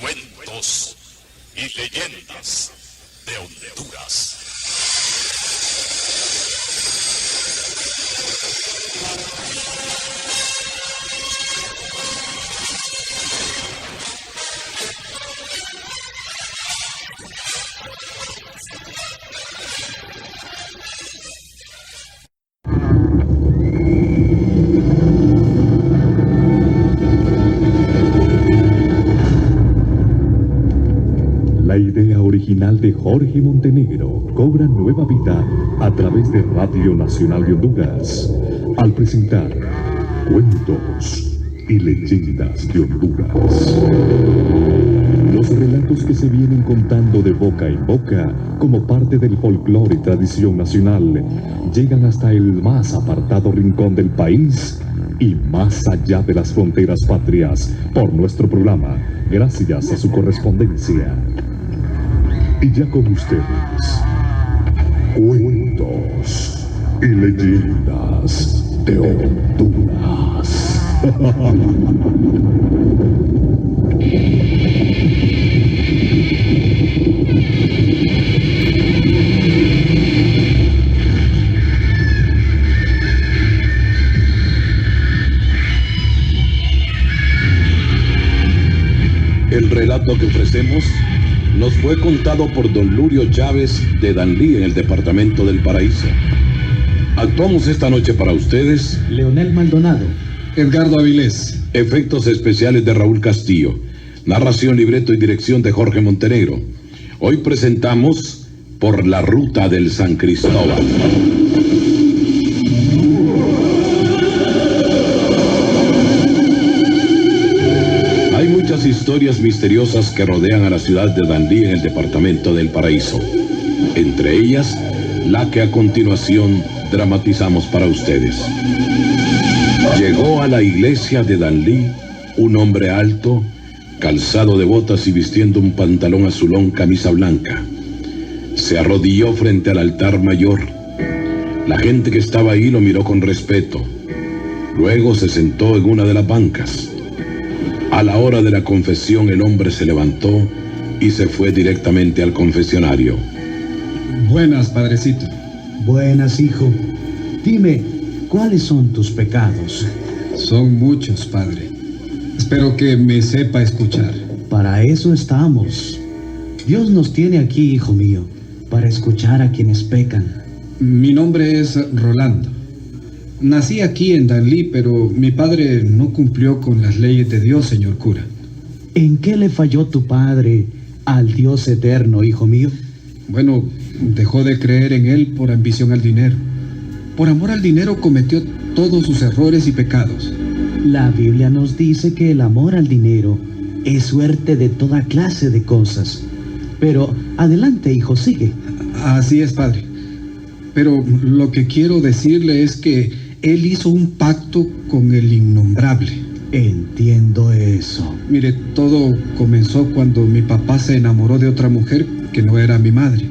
Cuentos y leyendas de Honduras. La idea original de Jorge Montenegro cobra nueva vida a través de Radio Nacional de Honduras al presentar Cuentos y Leyendas de Honduras. Los relatos que se vienen contando de boca en boca como parte del folclore y tradición nacional llegan hasta el más apartado rincón del país y más allá de las fronteras patrias por nuestro programa, gracias a su correspondencia. Y ya con ustedes, Cuentos y Leyendas de Honduras. El relato que ofrecemos nos fue contado por don Lurio Chávez de Danlí en el departamento del Paraíso. Actuamos esta noche para ustedes Leonel Maldonado, Edgardo Avilés, efectos especiales de Raúl Castillo, narración, libreto y dirección de Jorge Montenegro. Hoy presentamos Por la Ruta del San Cristóbal. Hay muchas historias misteriosas que rodean a la ciudad de Danlí en el departamento del Paraíso. Entre ellas, la que a continuación dramatizamos para ustedes. Llegó a la iglesia de Danlí un hombre alto, calzado de botas y vistiendo un pantalón azulón, camisa blanca. Se arrodilló frente al altar mayor. La gente que estaba ahí lo miró con respeto. Luego se sentó en una de las bancas. A la hora de la confesión, el hombre se levantó y se fue directamente al confesionario. Buenas, padrecito. buenas, hijo. Dime, ¿cuáles son tus pecados? Son muchos, padre. Espero que me sepa escuchar. Para eso estamos. Dios nos tiene aquí, hijo mío, para escuchar a quienes pecan. Mi nombre es Rolando. Nací aquí en Danlí, pero mi padre no cumplió con las leyes de Dios, señor cura. ¿En qué le falló tu padre al Dios eterno, hijo mío? Bueno, dejó de creer en él por ambición al dinero. Por amor al dinero cometió todos sus errores y pecados. La Biblia nos dice que el amor al dinero es suerte de toda clase de cosas. Pero adelante, hijo, sigue. Así es, padre. Pero lo que quiero decirle es que él hizo un pacto con el innombrable. Entiendo eso. Mire, todo comenzó cuando mi papá se enamoró de otra mujer que no era mi madre.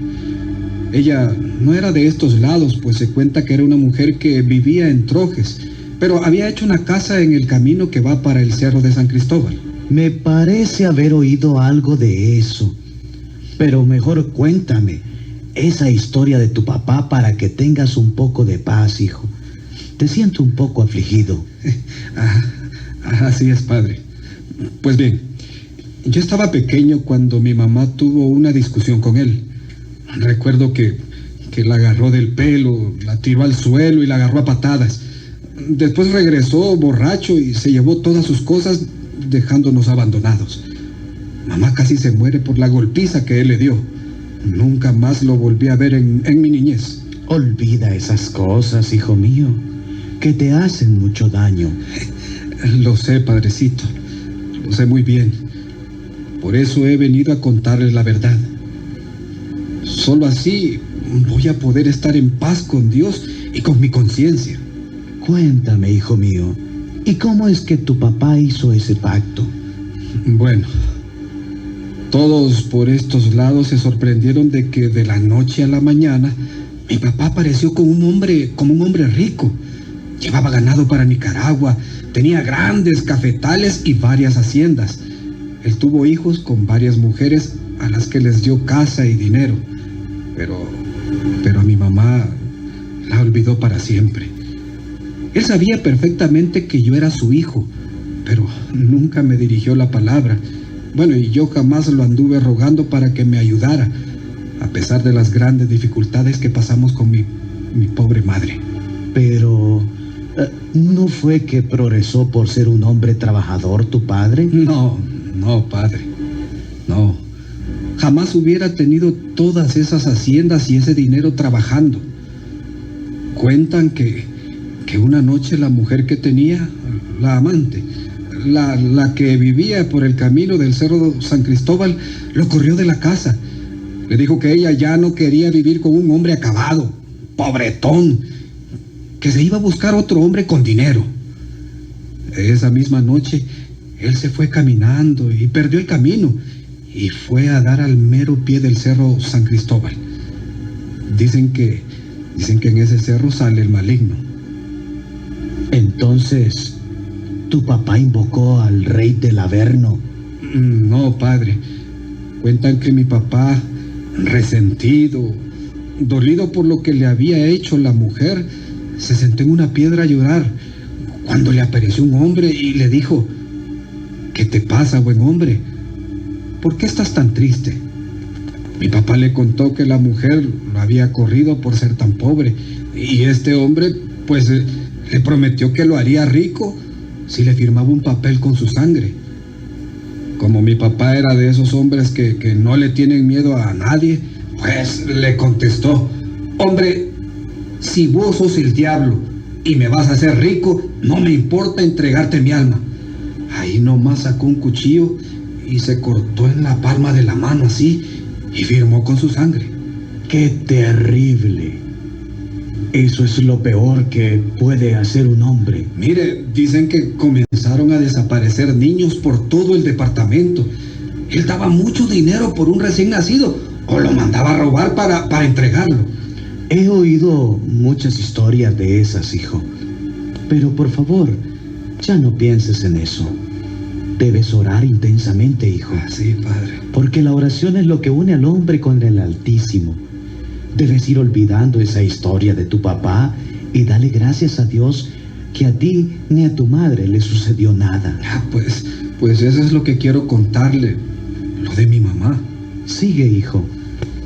Ella no era de estos lados, pues se cuenta que era una mujer que vivía en Trojes, pero había hecho una casa en el camino que va para el Cerro de San Cristóbal. Me parece haber oído algo de eso. Pero mejor cuéntame esa historia de tu papá para que tengas un poco de paz, hijo. Te siento un poco afligido. Así es, padre. Pues bien, yo estaba pequeño cuando mi mamá tuvo una discusión con él. Recuerdo que la agarró del pelo, la tiró al suelo y la agarró a patadas. Después regresó borracho y se llevó todas sus cosas, dejándonos abandonados. Mamá casi se muere por la golpiza que él le dio. Nunca más lo volví a ver en mi niñez. Olvida esas cosas, hijo mío, que te hacen mucho daño. Lo sé, padrecito. Lo sé muy bien. Por eso he venido a contarles la verdad. Solo así voy a poder estar en paz con Dios y con mi conciencia. Cuéntame, hijo mío, ¿y cómo es que tu papá hizo ese pacto? Bueno, todos por estos lados se sorprendieron de que de la noche a la mañana mi papá apareció como un hombre rico. Llevaba ganado para Nicaragua, tenía grandes cafetales y varias haciendas. Él tuvo hijos con varias mujeres a las que les dio casa y dinero, pero a mi mamá la olvidó para siempre. Él sabía perfectamente que yo era su hijo, pero nunca me dirigió la palabra. Bueno, y yo jamás lo anduve rogando para que me ayudara, a pesar de las grandes dificultades que pasamos con mi pobre madre. Pero, ¿no fue que progresó por ser un hombre trabajador tu padre? No, padre, no. Jamás hubiera tenido todas esas haciendas y ese dinero trabajando. Cuentan que una noche la mujer que tenía, la amante, la que vivía por el camino del Cerro San Cristóbal, lo corrió de la casa. Le dijo que ella ya no quería vivir con un hombre acabado, pobretón, que se iba a buscar otro hombre con dinero. Esa misma noche, él se fue caminando y perdió el camino y fue a dar al mero pie del Cerro San Cristóbal. Dicen que en ese cerro sale el maligno. Entonces, ¿tu papá invocó al rey del Averno? No, padre. Cuentan que mi papá, resentido, dolido por lo que le había hecho la mujer, se sentó en una piedra a llorar cuando le apareció un hombre y le dijo: ¿qué te pasa, buen hombre? ¿Por qué estás tan triste? Mi papá le contó que la mujer lo había corrido por ser tan pobre y este hombre, pues, le prometió que lo haría rico si le firmaba un papel con su sangre. Como mi papá era de esos hombres que no le tienen miedo a nadie, pues le contestó: hombre, si vos sos el diablo y me vas a hacer rico, no me importa entregarte mi alma. Ahí nomás sacó un cuchillo y se cortó en la palma de la mano así y firmó con su sangre. ¡Qué terrible! Eso es lo peor que puede hacer un hombre. Mire, dicen que comenzaron a desaparecer niños por todo el departamento. Él daba mucho dinero por un recién nacido o lo mandaba a robar para entregarlo. He oído muchas historias de esas, hijo. Pero por favor, ya no pienses en eso. Debes orar intensamente, hijo. Sí, padre. Porque la oración es lo que une al hombre con el Altísimo. Debes ir olvidando esa historia de tu papá y dale gracias a Dios que a ti ni a tu madre le sucedió nada. Pues eso es lo que quiero contarle, lo de mi mamá. Sigue, hijo.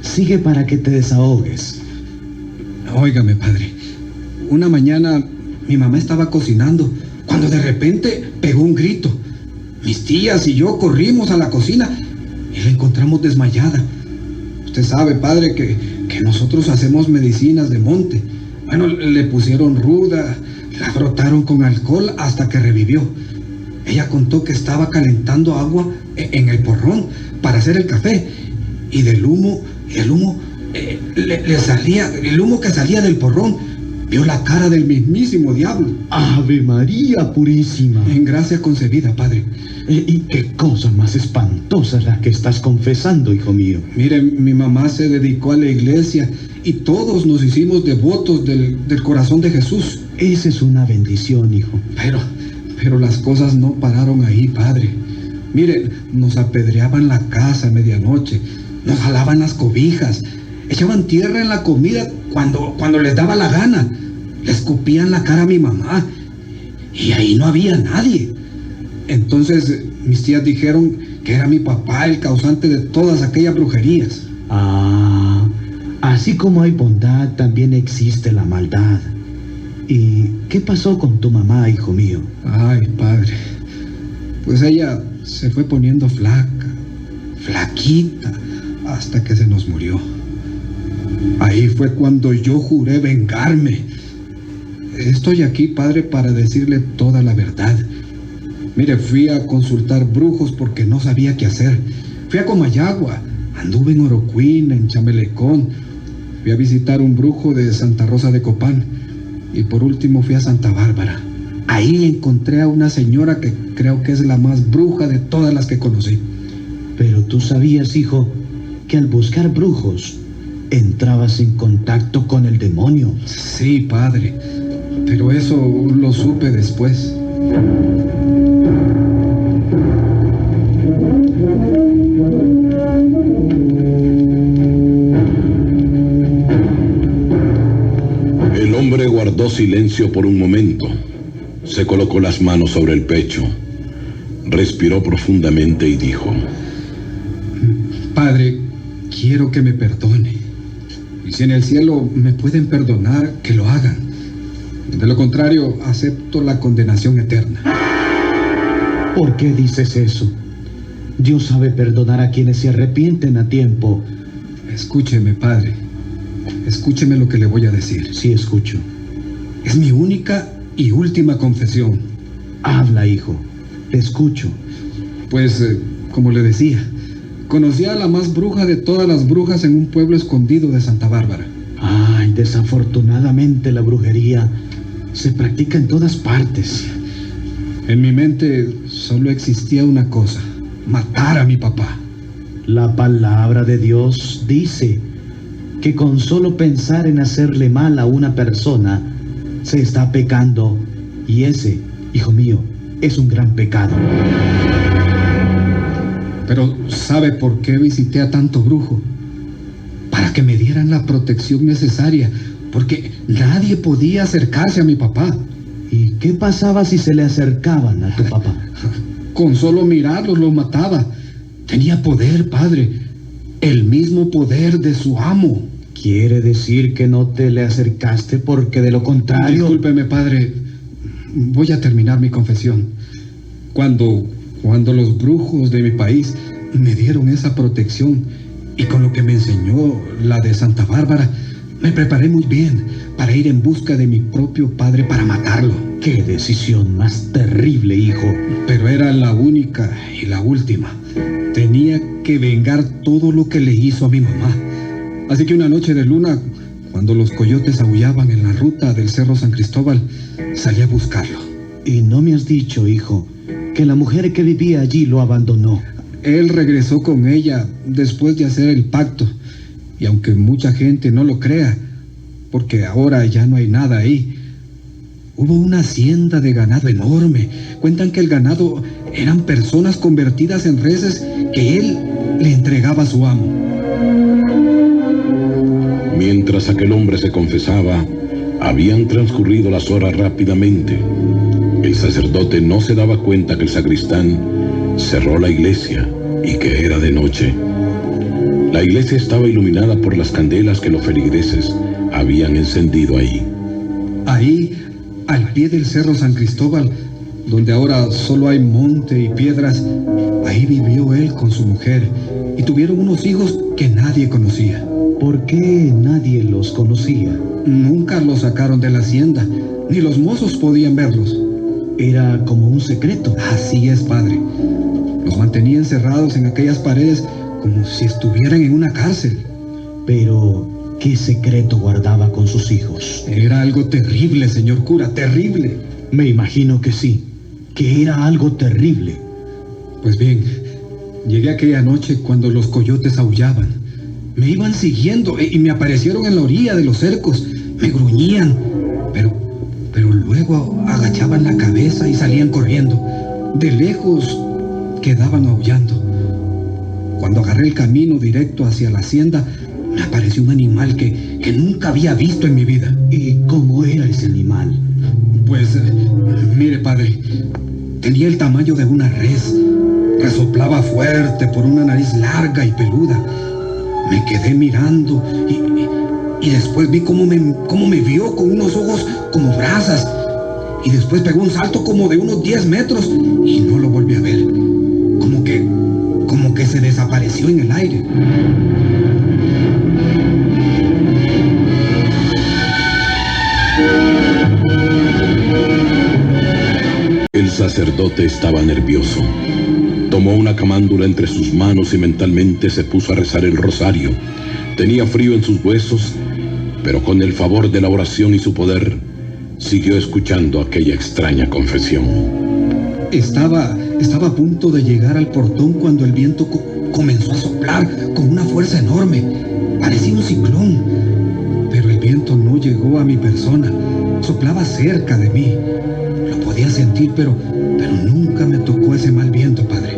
Sigue para que te desahogues. Óigame, padre. Una mañana mi mamá estaba cocinando cuando de repente pegó un grito. Mis tías y yo corrimos a la cocina y la encontramos desmayada. Usted sabe, padre, que nosotros hacemos medicinas de monte. Bueno, le pusieron ruda, la frotaron con alcohol hasta que revivió. Ella contó que estaba calentando agua en el porrón para hacer el café y el humo que salía del porrón vio la cara del mismísimo diablo. ¡Ave María Purísima! En gracia concebida, padre. ¿Y qué cosas más espantosas las que estás confesando, hijo mío? Mire, mi mamá se dedicó a la iglesia y todos nos hicimos devotos del corazón de Jesús. Esa es una bendición, hijo. Pero las cosas no pararon ahí, padre. Mire, nos apedreaban la casa a medianoche, nos jalaban las cobijas, echaban tierra en la comida cuando les daba la gana, le escupían la cara a mi mamá y ahí no había nadie. Entonces mis tías dijeron que era mi papá el causante de todas aquellas brujerías. Ah, así como hay bondad, también existe la maldad. ¿Y qué pasó con tu mamá, hijo mío? Ay, padre, pues ella se fue poniendo flaquita, hasta que se nos murió. Ahí fue cuando yo juré vengarme. Estoy aquí, padre, para decirle toda la verdad. Mire, fui a consultar brujos porque no sabía qué hacer. Fui a Comayagua, anduve en Orocuín, en Chamelecón. Fui a visitar un brujo de Santa Rosa de Copán. Y por último fui a Santa Bárbara. Ahí encontré a una señora que creo que es la más bruja de todas las que conocí. Pero tú sabías, hijo, que al buscar brujos entrabas en contacto con el demonio. Sí, padre, pero eso lo supe después. Guardó silencio por un momento. Se colocó las manos sobre el pecho. Respiró profundamente y dijo: Padre, quiero que me perdone. Y si en el cielo me pueden perdonar, que lo hagan. De lo contrario, acepto la condenación eterna. ¿Por qué dices eso? Dios sabe perdonar a quienes se arrepienten a tiempo. Escúcheme, Padre. Escúcheme lo que le voy a decir. Sí, escucho. Es mi única y última confesión. Habla, hijo. Te escucho. Pues, como le decía, conocí a la más bruja de todas las brujas en un pueblo escondido de Santa Bárbara. Ay, desafortunadamente la brujería se practica en todas partes. En mi mente solo existía una cosa: matar a mi papá. La palabra de Dios dice que con solo pensar en hacerle mal a una persona se está pecando, y ese, hijo mío, es un gran pecado. Pero ¿sabe por qué visité a tanto brujo? Para que me dieran la protección necesaria, porque nadie podía acercarse a mi papá. ¿Y qué pasaba si se le acercaban a tu papá? Con solo mirarlos lo mataba. Tenía poder, padre, el mismo poder de su amo. ¿Quiere decir que no te le acercaste porque de lo contrario... Discúlpeme, padre, voy a terminar mi confesión. Cuando los brujos de mi país me dieron esa protección, y con lo que me enseñó la de Santa Bárbara, me preparé muy bien para ir en busca de mi propio padre para matarlo. ¡Qué decisión más terrible, hijo! Pero era la única y la última. Tenía que vengar todo lo que le hizo a mi mamá. Así que una noche de luna, cuando los coyotes aullaban en la ruta del Cerro San Cristóbal, salí a buscarlo. Y no me has dicho, hijo, que la mujer que vivía allí lo abandonó. Él regresó con ella después de hacer el pacto. Y aunque mucha gente no lo crea, porque ahora ya no hay nada ahí, hubo una hacienda de ganado enorme. Cuentan que el ganado eran personas convertidas en reses que él le entregaba a su amo. Mientras aquel hombre se confesaba, habían transcurrido las horas rápidamente. El sacerdote no se daba cuenta que el sacristán cerró la iglesia y que era de noche. La iglesia estaba iluminada por las candelas que los feligreses habían encendido ahí. Ahí, al pie del Cerro San Cristóbal, donde ahora solo hay monte y piedras, ahí vivió él con su mujer y tuvieron unos hijos que nadie conocía. ¿Por qué nadie los conocía? Nunca los sacaron de la hacienda, ni los mozos podían verlos. Era como un secreto. Así es, padre. Los mantenía encerrados en aquellas paredes como si estuvieran en una cárcel. Pero, ¿qué secreto guardaba con sus hijos? Era algo terrible, señor cura, terrible. Me imagino que sí, que era algo terrible. Pues bien, llegué aquella noche cuando los coyotes aullaban. Me iban siguiendo y me aparecieron en la orilla de los cercos. Me gruñían, pero luego agachaban la cabeza y salían corriendo. De lejos quedaban aullando. Cuando agarré el camino directo hacia la hacienda, me apareció un animal que nunca había visto en mi vida. ¿Y cómo era ese animal? Pues, mire, padre, tenía el tamaño de una res. Resoplaba fuerte por una nariz larga y peluda. Me quedé mirando y después vi cómo me vio con unos ojos como brasas. Y después pegó un salto como de unos 10 metros y no lo volví a ver. Como que se desapareció en el aire. El sacerdote estaba nervioso. Tomó una camándula entre sus manos y mentalmente se puso a rezar el rosario. Tenía frío en sus huesos, pero con el favor de la oración y su poder, siguió escuchando aquella extraña confesión. Estaba a punto de llegar al portón cuando el viento comenzó a soplar con una fuerza enorme. Parecía un ciclón, pero el viento no llegó a mi persona. Soplaba cerca de mí. Lo podía sentir, pero nunca me tocó ese mal viento, padre.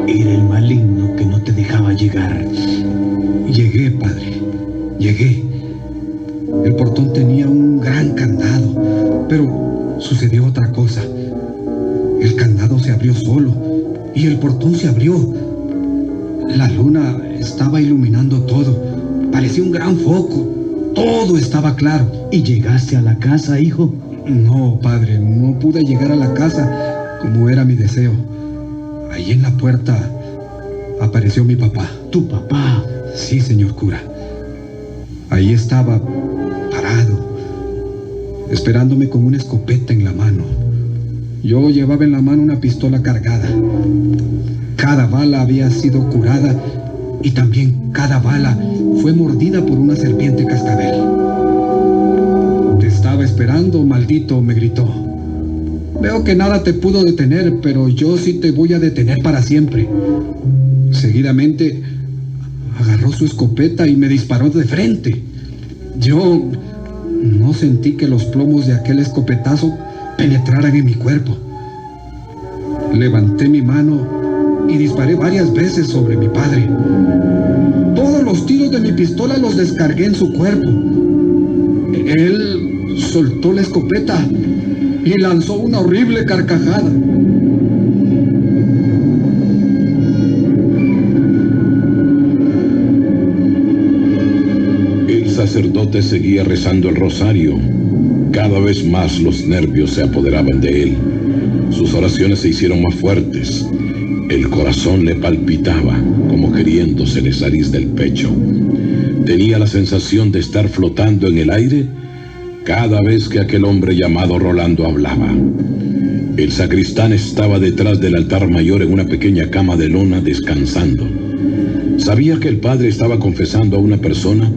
Era el maligno que no te dejaba llegar. Llegué, padre. Llegué. El portón tenía un gran candado. se abrió solo y el portón se abrió. La luna estaba iluminando todo. Parecía un gran foco. Todo estaba claro. ¿Y llegaste a la casa, hijo? No, padre, no pude llegar a la casa como era mi deseo. Ahí en la puerta apareció mi papá. ¿Tu papá? Sí, señor cura. Ahí estaba, parado, esperándome con una escopeta en la mano. Yo llevaba en la mano una pistola cargada. Cada bala había sido curada y también cada bala fue mordida por una serpiente cascabel. Te estaba esperando, maldito, me gritó. Veo que nada te pudo detener, pero yo sí te voy a detener para siempre. Seguidamente agarró su escopeta y me disparó de frente. Yo no sentí que los plomos de aquel escopetazo penetraran en mi cuerpo. Levanté mi mano y disparé varias veces sobre mi padre. Todos los tiros de mi pistola los descargué en su cuerpo. Él soltó la escopeta y lanzó una horrible carcajada. El sacerdote seguía rezando el rosario. Cada vez más los nervios se apoderaban de él. Sus oraciones se hicieron más fuertes. El corazón le palpitaba, como queriéndosele salir del pecho. Tenía la sensación de estar flotando en el aire cada vez que aquel hombre llamado Rolando hablaba. El sacristán estaba detrás del altar mayor en una pequeña cama de lona descansando. Sabía que el padre estaba confesando a una persona,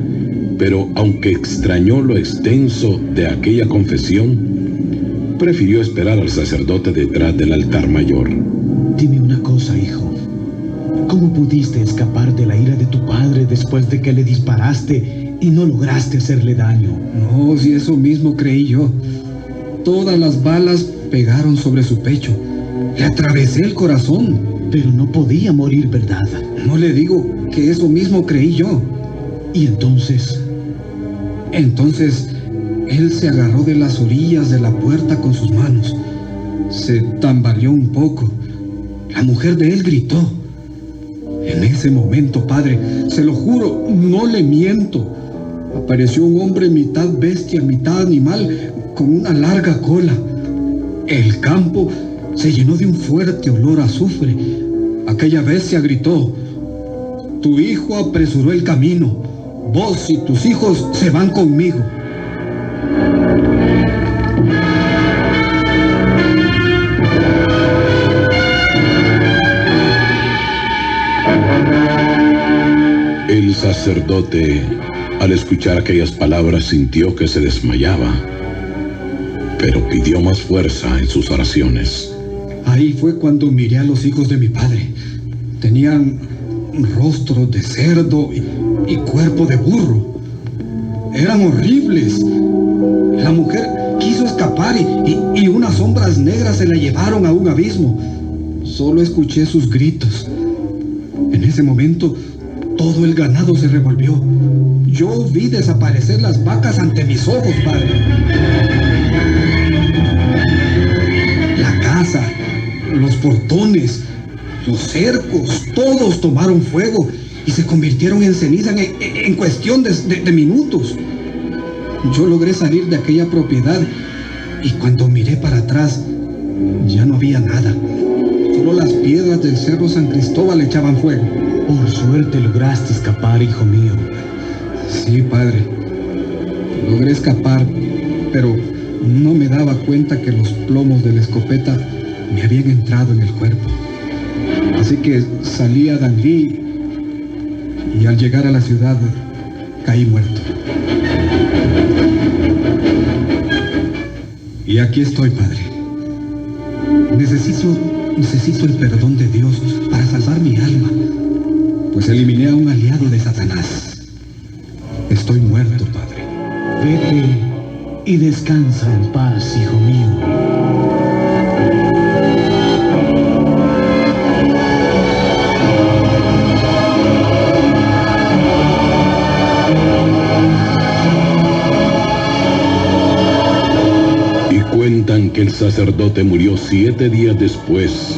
pero aunque extrañó lo extenso de aquella confesión, prefirió esperar al sacerdote detrás del altar mayor. Dime una cosa, hijo. ¿Cómo pudiste escapar de la ira de tu padre después de que le disparaste y no lograste hacerle daño? No, si eso mismo creí yo. Todas las balas pegaron sobre su pecho. Le atravesé el corazón. Pero no podía morir, ¿verdad? No le digo que eso mismo creí yo. ¿Y entonces? Entonces, él se agarró de las orillas de la puerta con sus manos. Se tambaleó un poco. La mujer de él gritó. En ese momento, padre, se lo juro, no le miento, apareció un hombre mitad bestia, mitad animal, con una larga cola. El campo se llenó de un fuerte olor a azufre. Aquella bestia gritó: tu hijo apresuró el camino. Vos y tus hijos se van conmigo. El sacerdote, al escuchar aquellas palabras, sintió que se desmayaba, pero pidió más fuerza en sus oraciones. Ahí fue cuando miré a los hijos de mi padre. Tenían rostros de cerdo y cuerpo de burro. Eran horribles. La mujer quiso escapar y unas sombras negras se la llevaron a un abismo. Solo escuché sus gritos. En ese momento, todo el ganado se revolvió. Yo vi desaparecer las vacas ante mis ojos, padre. La casa, los portones, los cercos, todos tomaron fuego y se convirtieron en ceniza en cuestión de minutos. Yo logré salir de aquella propiedad y cuando miré para atrás, ya no había nada. Solo las piedras del cerro San Cristóbal echaban fuego. Por suerte lograste escapar, hijo mío. Sí, padre. Logré escapar, pero no me daba cuenta que los plomos de la escopeta me habían entrado en el cuerpo. Así que salí a Danlí y al llegar a la ciudad caí muerto. Y aquí estoy, padre. Necesito el perdón de Dios para salvar mi alma, pues eliminé a un aliado de Satanás. Estoy muerto, padre. Vete y descansa en paz, hijo mío. Y cuentan que el sacerdote murió 7 días después.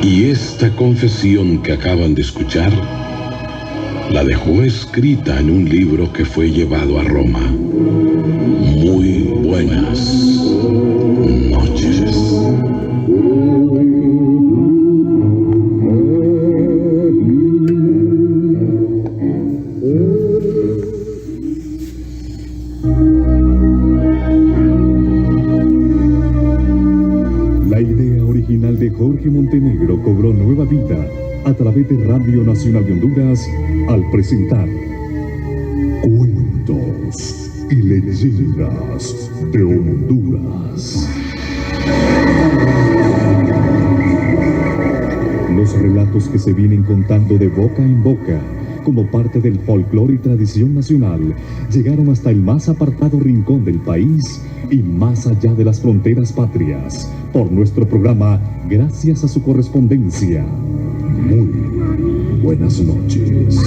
Y esta confesión que acaban de escuchar la dejó escrita en un libro que fue llevado a Roma. Muy buenas noches. La idea original de Jorge Montenegro cobró nueva vida a través de Radio Nacional de Honduras al presentar Cuentos y Leyendas de Honduras. Los relatos que se vienen contando de boca en boca como parte del folclore y tradición nacional llegaron hasta el más apartado rincón del país y más allá de las fronteras patrias por nuestro programa gracias a su correspondencia. Muy buenas noches.